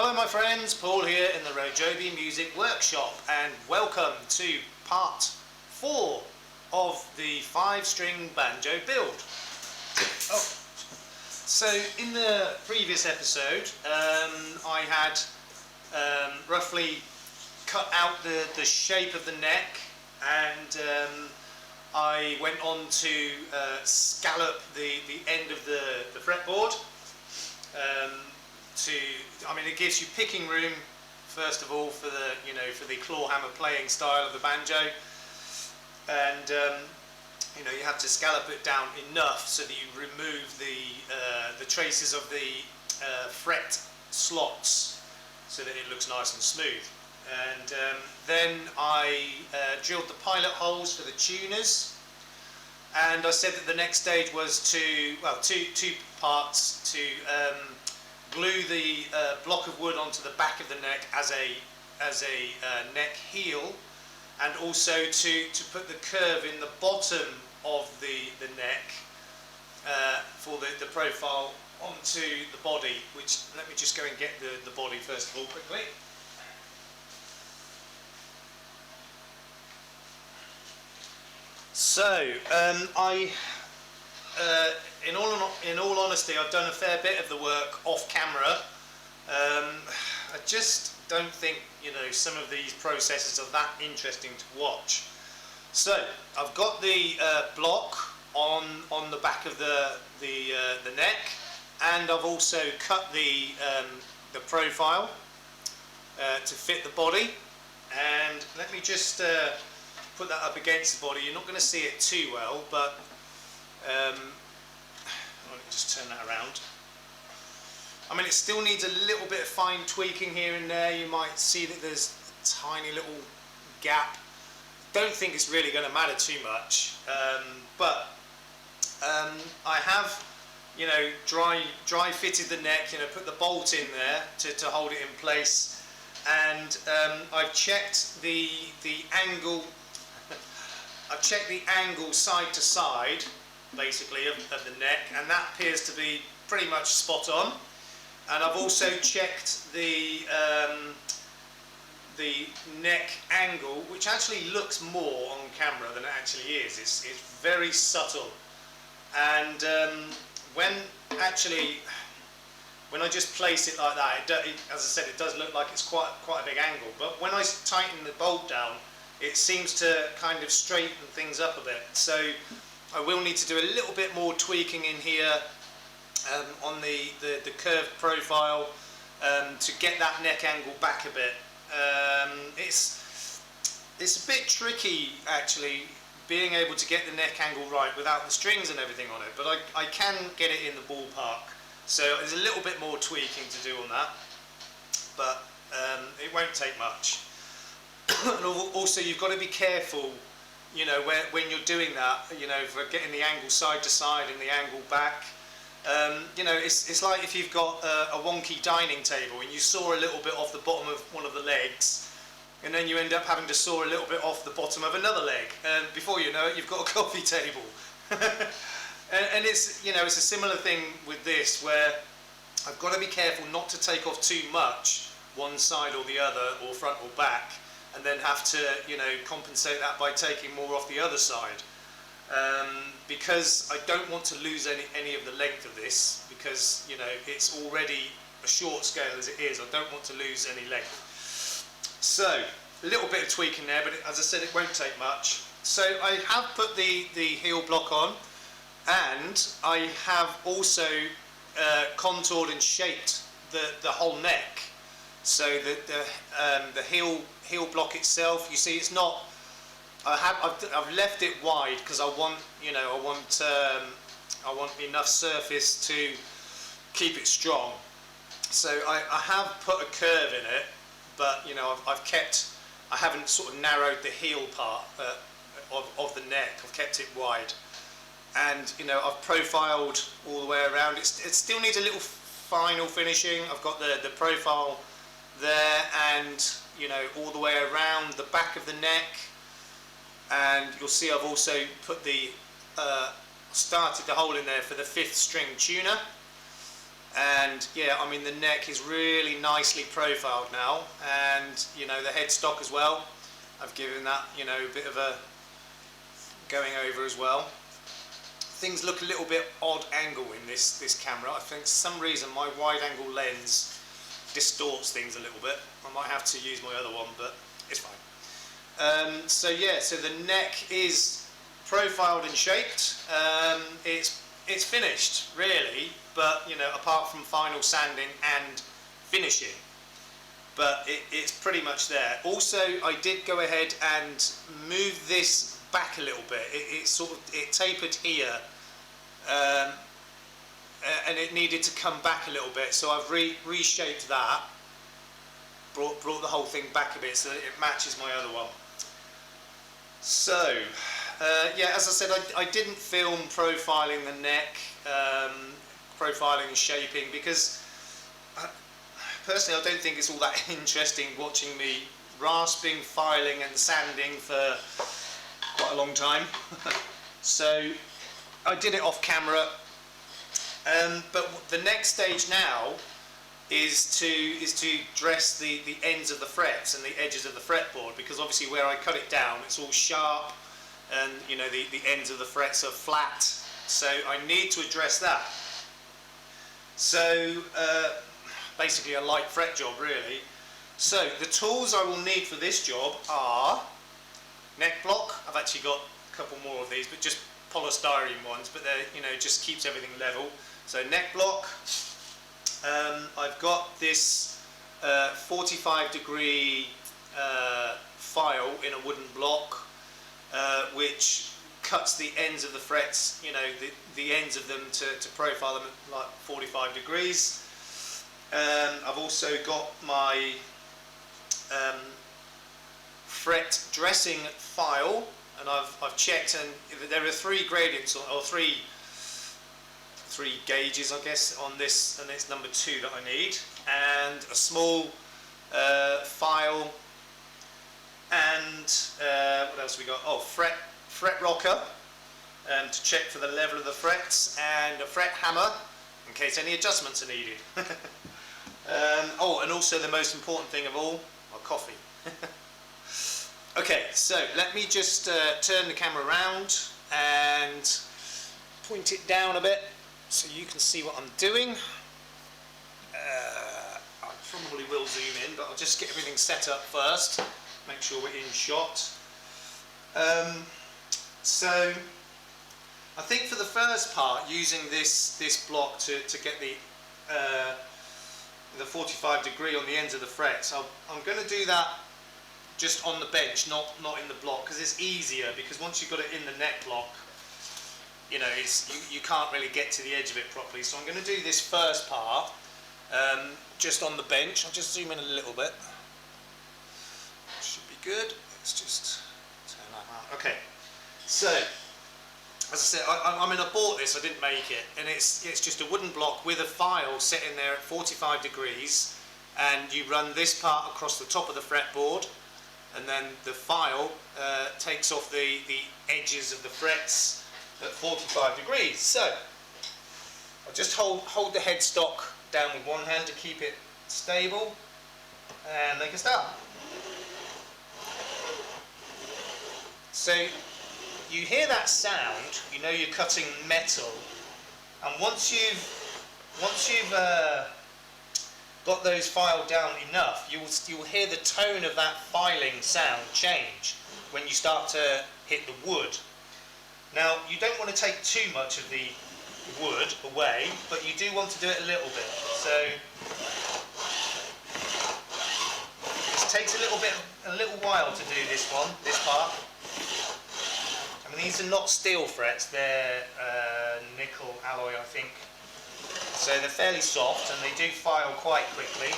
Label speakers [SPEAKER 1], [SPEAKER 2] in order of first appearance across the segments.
[SPEAKER 1] Hello my friends, Paul here in the RoJoBe Music Workshop, and welcome to part 4 of the 5-string banjo build. So in the previous episode I had roughly cut out the shape of the neck, and I went on to scallop the end of the fretboard. It gives you picking room first of all for the claw hammer playing style of the banjo, and you have to scallop it down enough so that you remove the traces of the fret slots so that it looks nice and smooth. And then I drilled the pilot holes for the tuners, and I said that the next stage was two parts: to glue the block of wood onto the back of the neck as a neck heel, and also to put the curve in the bottom of the neck for the profile onto the body, which, let me just go and get the body first of all quickly. So in all honesty, I've done a fair bit of the work off camera. I just don't think some of these processes are that interesting to watch. So I've got the block on the back of the neck, and I've also cut the profile to fit the body. And let me just put that up against the body. You're not going to see it too well, but let me just turn that around. It still needs a little bit of fine tweaking here and there. You might see that there's a tiny little gap. Don't think it's really going to matter too much, but I have dry fitted the neck, put the bolt in there to hold it in place, and I've checked the angle. I've checked the angle side to side, basically, of the neck, and that appears to be pretty much spot on. And I've also checked the neck angle, which actually looks more on camera than it actually is. It's very subtle, and when I just place it like that, as I said, it does look like it's quite a big angle. But when I tighten the bolt down, it seems to kind of straighten things up a bit. So I will need to do a little bit more tweaking in here on the curved profile to get that neck angle back a bit. It's a bit tricky actually, being able to get the neck angle right without the strings and everything on it, but I can get it in the ballpark. So there's a little bit more tweaking to do on that, but it won't take much. And also, you've got to be careful, when you're doing that, for getting the angle side to side and the angle back. It's like if you've got a wonky dining table and you saw a little bit off the bottom of one of the legs, and then you end up having to saw a little bit off the bottom of another leg, and before you know it, you've got a coffee table. and it's a similar thing with this, where I've got to be careful not to take off too much one side or the other, or front or back, and then have to compensate that by taking more off the other side, because I don't want to lose any of the length of this, because it's already a short scale as it is. I don't want to lose any length. So a little bit of tweaking there, but as I said, it won't take much. So I have put the heel block on, and I have also contoured and shaped the whole neck. So the heel block itself, you see, it's not. I've left it wide because I want I want enough surface to keep it strong. So I have put a curve in it, but I haven't sort of narrowed the heel part of the neck. I've kept it wide, and I've profiled all the way around. It still needs a little final finishing. I've got the profile there, and all the way around the back of the neck, and you'll see I've also put started the hole in there for the 5th string tuner. And yeah, I mean the neck is really nicely profiled now, and you know the headstock as well. I've given that, you know, a bit of a going over as well. Things look a little bit odd angle in this camera. I think for some reason my wide angle lens distorts things a little bit. I might have to use my other one, but it's fine. So yeah, so the neck is profiled and shaped. It's finished really, but you know, apart from final sanding and finishing, but it's pretty much there. Also, I did go ahead and move this back a little bit. It tapered here, and it needed to come back a little bit. So I've reshaped that, brought the whole thing back a bit so that it matches my other one. So yeah, as I said, I didn't film profiling the neck, profiling and shaping, because personally I don't think it's all that interesting watching me rasping, filing and sanding for quite a long time. So I did it off camera, but the next stage now is to dress the ends of the frets and the edges of the fretboard, because obviously where I cut it down it's all sharp, and you know the ends of the frets are flat, so I need to address that. So basically a light fret job really. So the tools I will need for this job are neck block. I've actually got a couple more of these, but just polystyrene ones, but they're, you know, just keeps everything level. So neck block. I've got this 45-degree file in a wooden block, which cuts the ends of the frets, you know, the ends of them to profile them at like 45 degrees. I've also got my fret dressing file, and I've checked, and there are 3 gradients, or three gauges I guess on this, and it's number 2 that I need, and a small file, and what else we got? Oh, fret rocker to check for the level of the frets, and a fret hammer in case any adjustments are needed. Oh, and also the most important thing of all, my coffee. Okay, so let me just turn the camera around and point it down a bit so you can see what I'm doing. I probably will zoom in, but I'll just get everything set up first, make sure we're in shot. So I think for the first part, using this block to get the 45 degree on the ends of the frets, I'm going to do that just on the bench, not in the block, because it's easier, because once you've got it in the neck block, you know, you can't really get to the edge of it properly. So I'm going to do this first part just on the bench. I'll just zoom in a little bit. Should be good. Let's just turn that out. Okay, so as I said, I mean, I bought this, I didn't make it, and it's just a wooden block with a file set in there at 45 degrees, and you run this part across the top of the fretboard, and then the file takes off the edges of the frets at 45 degrees. So I'll just hold the headstock down with one hand to keep it stable, and make a start. So you hear that sound, you know you're cutting metal, and once you've got those filed down enough, you'll hear the tone of that filing sound change when you start to hit the wood. Now, you don't want to take too much of the wood away, but you do want to do it a little bit. So it takes a little while to do this part. I mean, these are not steel frets, they're nickel alloy, I think. So they're fairly soft, and they do file quite quickly.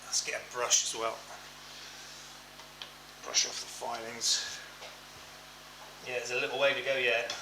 [SPEAKER 1] Let's get a brush as well. Brush off the filings. Yeah, there's a little way to go yet.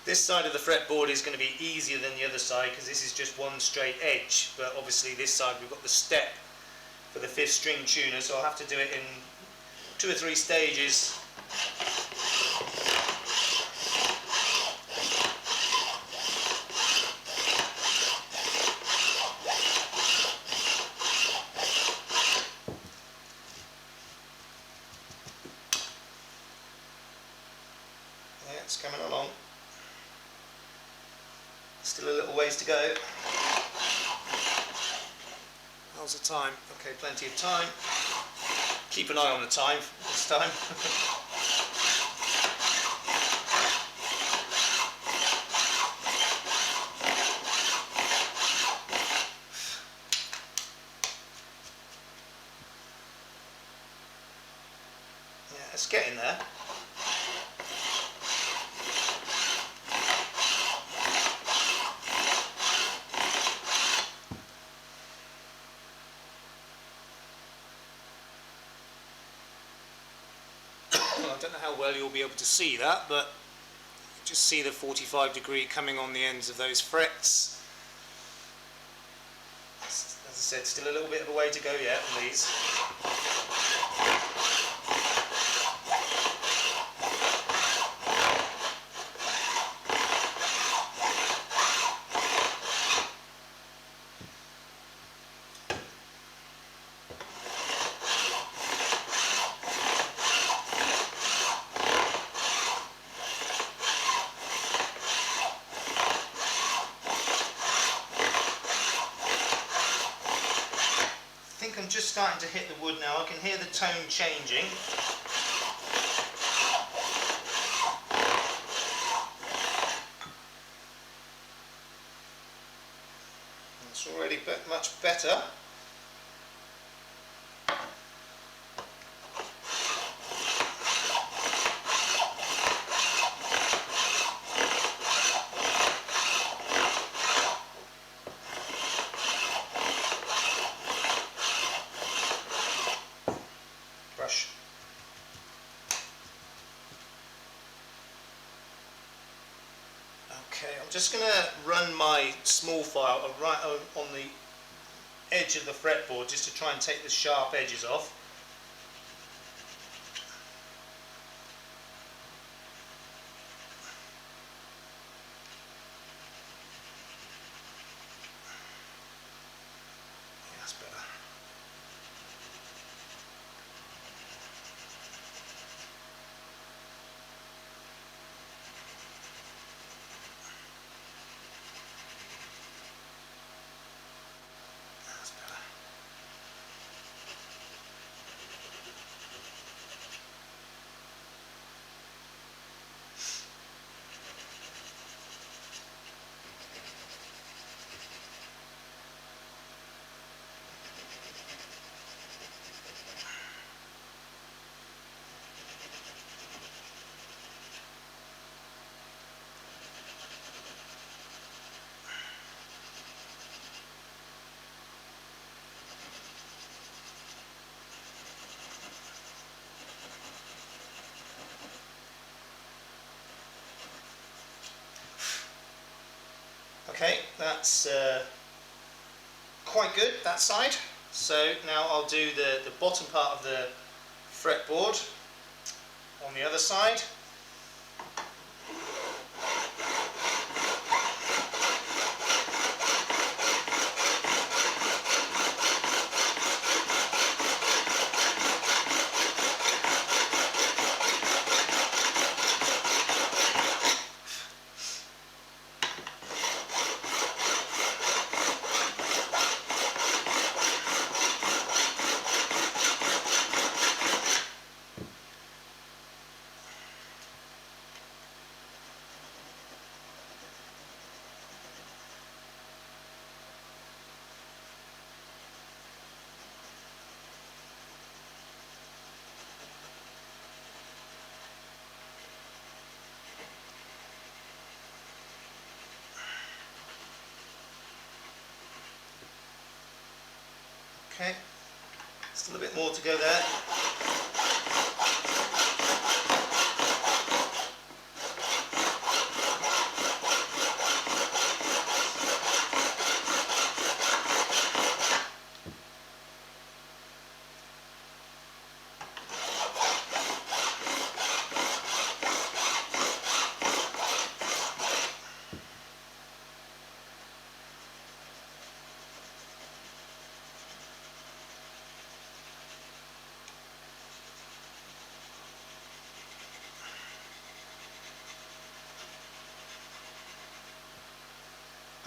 [SPEAKER 1] This side of the fretboard is going to be easier than the other side because this is just one straight edge, but obviously this side we've got the step for the 5th string tuner, so I'll have to do it in 2 or 3 stages. Yeah, it's coming along. Still a little ways to go. How's the time? Okay, plenty of time. Keep an eye on the time this time. Yeah, it's getting there. I don't know how well you'll be able to see that, but just see the 45° coming on the ends of those frets. As I said, still a little bit of a way to go yet on these. I'm just starting to hit the wood now. I can hear the tone changing. It's already much better. Okay, I'm just going to run my small file right on the edge of the fretboard just to try and take the sharp edges off. Yeah, that's better. Okay, that's quite good, that side. So now I'll do the bottom part of the fretboard on the other side. Okay, still a bit more to go there.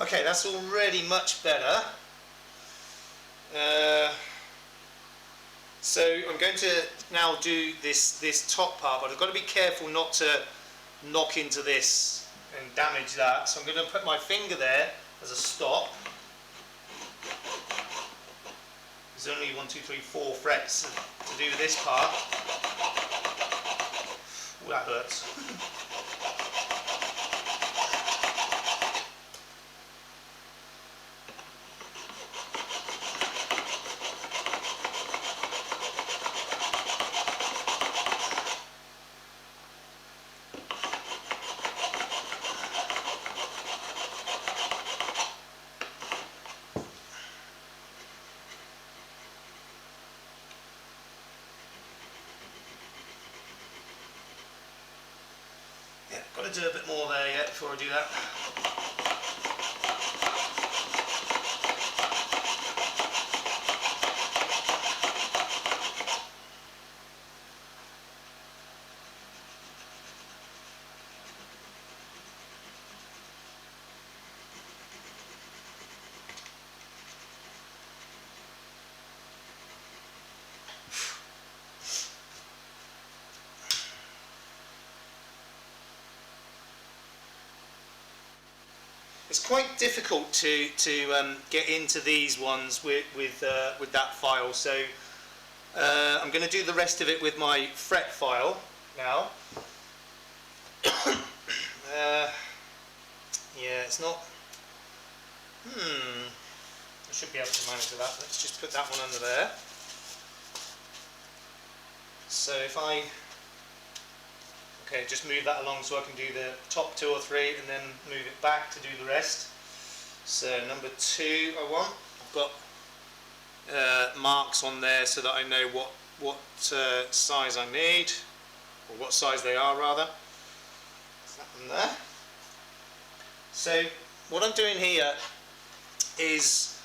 [SPEAKER 1] Okay, that's already much better. So I'm going to now do this top part, but I've got to be careful not to knock into this and damage that. So I'm going to put my finger there as a stop. There's only 1, 2, 3, 4 frets to do this part. Ooh, that hurts. Yeah, got to do a bit more there yet before I do that. It's quite difficult to get into these ones with that file, so I'm going to do the rest of it with my fret file now. Yeah, it's not. I should be able to manage with that. Let's just put that one under there. So if I just move that along so I can do the top 2 or 3 and then move it back to do the rest. So number 2 I want. I've got marks on there so that I know what size I need, or what size they are rather. Is that one there? So what I'm doing here is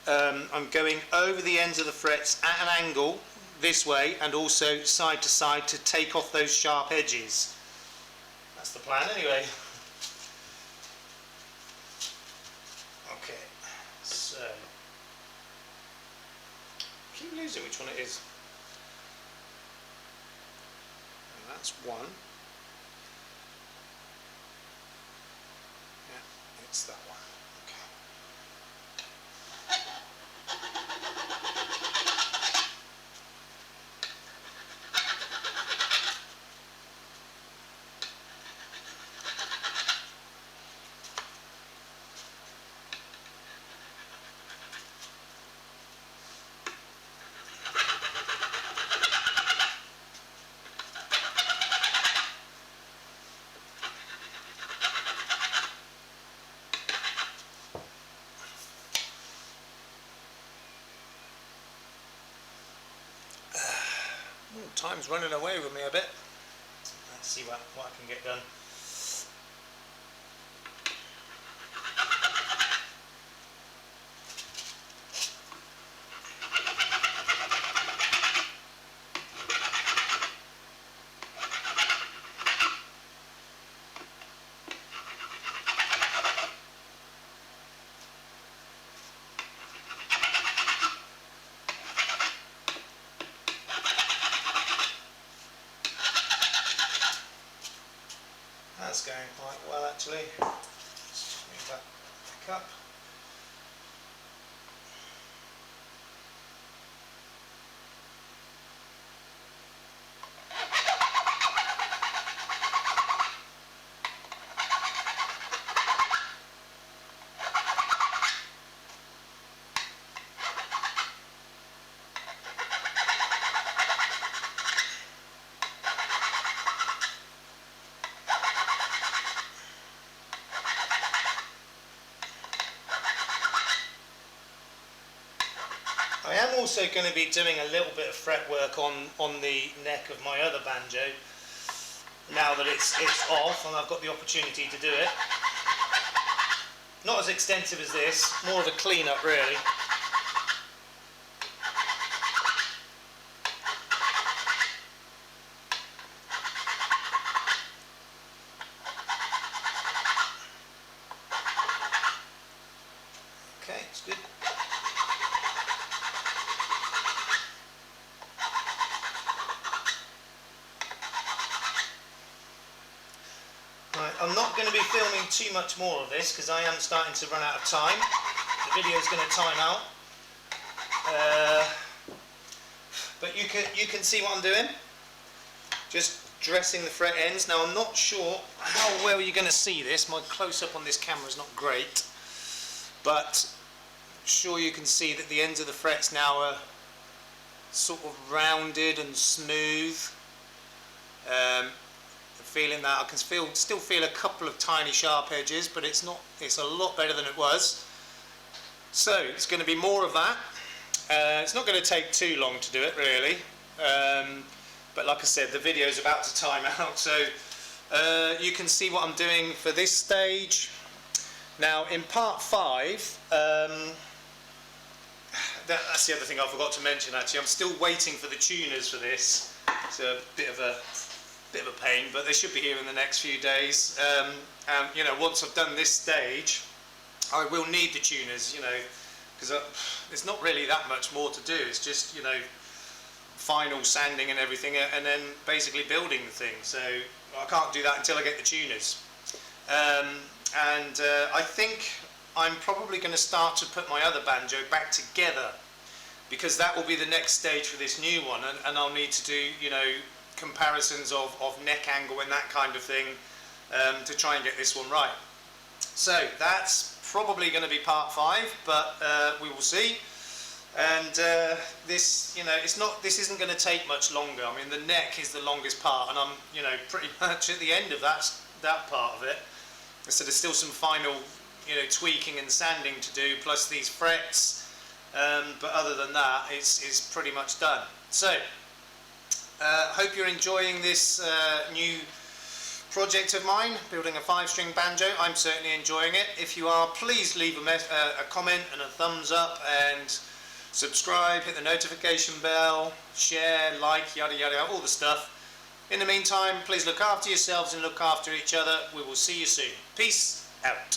[SPEAKER 1] I'm going over the ends of the frets at an angle this way and also side to side to take off those sharp edges. That's the plan anyway. Okay, so I keep losing which one it is. And that's one. Yeah, it's that one. Time's running away with me a bit. Let's see what I can get done. That's going quite well actually. Let's move that back up. I am also going to be doing a little bit of fret work on the neck of my other banjo now that it's off and I've got the opportunity to do it. Not as extensive as this, more of a clean-up really. not going to be filming too much more of this because I am starting to run out of time. The video is going to time out. But you can see what I'm doing. Just dressing the fret ends. Now I'm not sure how well you're going to see this. My close-up on this camera is not great, but I'm sure you can see that the ends of the frets now are sort of rounded and smooth. Feeling that I can still feel a couple of tiny sharp edges, but it's a lot better than it was. So it's going to be more of that. It's not going to take too long to do it really, but like I said, the video is about to time out, so you can see what I'm doing for this stage. Now in part 5, that's the other thing I forgot to mention actually, I'm still waiting for the tuners for this. It's a bit of a pain, but they should be here in the next few days. And you know, once I've done this stage, I will need the tuners, you know, because there's not really that much more to do. It's just, you know, final sanding and everything, and then basically building the thing. So I can't do that until I get the tuners. I think I'm probably going to start to put my other banjo back together, because that will be the next stage for this new one, and I'll need to do, you know, comparisons of neck angle and that kind of thing to try and get this one right. So that's probably going to be part 5, but we will see. And this, you know, this isn't going to take much longer. I mean, the neck is the longest part, and I'm, you know, pretty much at the end of that part of it. So there's still some final, you know, tweaking and sanding to do, plus these frets. But other than that, it's pretty much done. So hope you're enjoying this new project of mine, building a 5-string banjo. I'm certainly enjoying it. If you are, please leave a comment and a thumbs up, and subscribe, hit the notification bell, share, like, yada yada, all the stuff. In the meantime, please look after yourselves and look after each other. We will see you soon. Peace out.